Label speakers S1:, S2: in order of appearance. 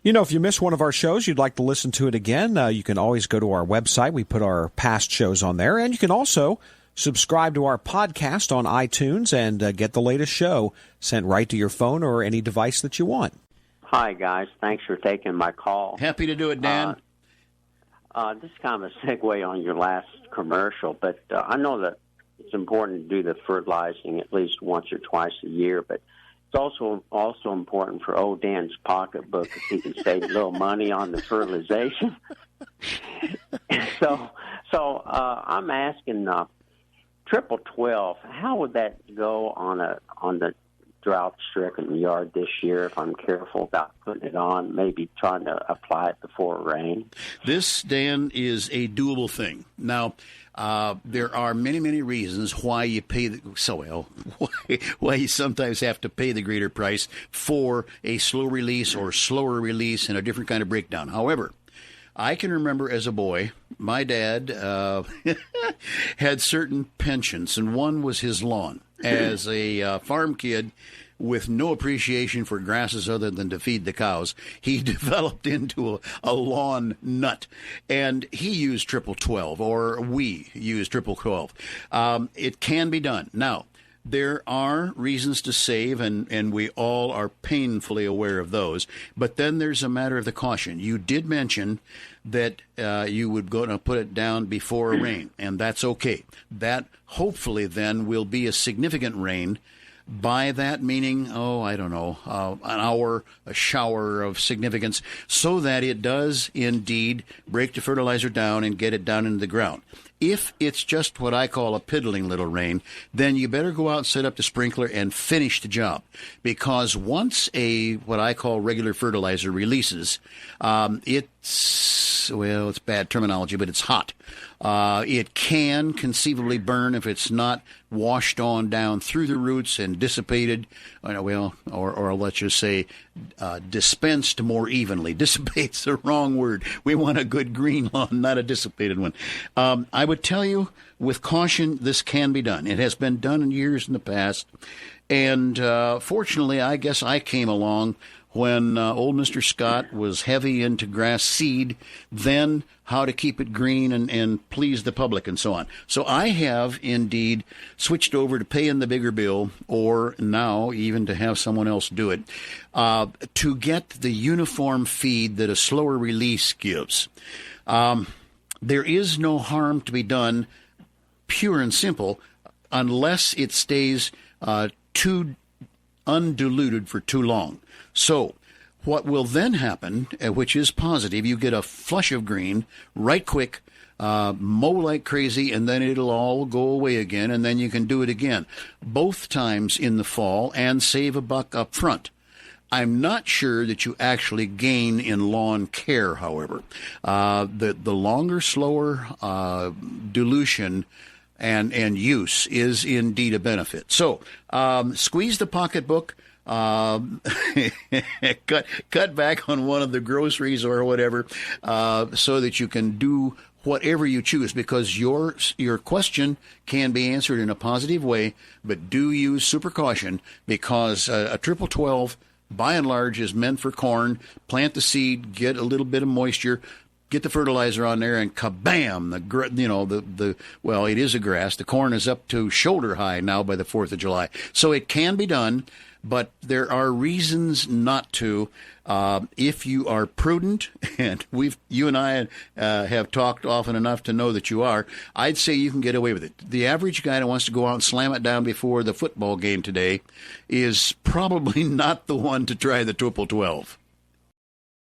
S1: You know, if you miss one of our shows, you'd like to listen to it again, you can always go to our website. We put our past shows on there. And you can also subscribe to our podcast on iTunes and get the latest show sent right to your phone or any device that you want.
S2: Hi, guys. Thanks for taking my call.
S3: Happy to do it, Dan.
S2: This is kind of a segue on your last commercial, but I know that it's important to do the fertilizing at least once or twice a year, but it's also important for old Dan's pocketbook if he can save a little money on the fertilization. So I'm asking triple 12. How would that go on the drought-stricken yard this year if I'm careful about putting it on, maybe trying to apply it before rain?
S3: This, Dan, is a doable thing. Now, there are many, many reasons why you pay why you sometimes have to pay the greater price for a slow release or slower release and a different kind of breakdown. However, I can remember as a boy, my dad had certain penchants, and one was his lawn. As a farm kid with no appreciation for grasses other than to feed the cows, he developed into a lawn nut, and he used triple 12, or we used triple 12. It can be done. Now, there are reasons to save, and we all are painfully aware of those. But then there's a matter of the caution. You did mention that you would go to put it down before a rain, and that's okay. That hopefully then will be a significant rain. By that meaning, an hour, a shower of significance, so that it does indeed break the fertilizer down and get it down into the ground. If it's just what I call a piddling little rain, then you better go out and set up the sprinkler and finish the job. Because once what I call regular fertilizer releases, it's bad terminology, but it's hot. It can conceivably burn if it's not washed on down through the roots and dissipated, or let's just say dispensed more evenly. Dissipate's the wrong word. We want a good green lawn, not a dissipated one. I would tell you, with caution, this can be done. It has been done in years in the past, and fortunately, I guess I came along when old Mr. Scott was heavy into grass seed, then how to keep it green and please the public and so on. So I have indeed switched over to paying the bigger bill, or now even to have someone else do it, to get the uniform feed that a slower release gives. There is no harm to be done, pure and simple, unless it stays too undiluted for too long. So what will then happen, which is positive, you get a flush of green right quick, mow like crazy, and then it'll all go away again, and then you can do it again, both times in the fall, and save $1 up front. I'm not sure that you actually gain in lawn care, however. The longer, slower dilution and use is indeed a benefit. So squeeze the pocketbook. Cut back on one of the groceries or whatever, so that you can do whatever you choose, because your question can be answered in a positive way, but do use super caution, because a triple 12 by and large is meant for corn. Plant the seed, get a little bit of moisture, get the fertilizer on there, and kabam! It is a grass. The corn is up to shoulder high now by the 4th of July. So it can be done, but there are reasons not to. If you are prudent, and you and I have talked often enough to know that you are, I'd say you can get away with it. The average guy that wants to go out and slam it down before the football game today is probably not the one to try the triple 12.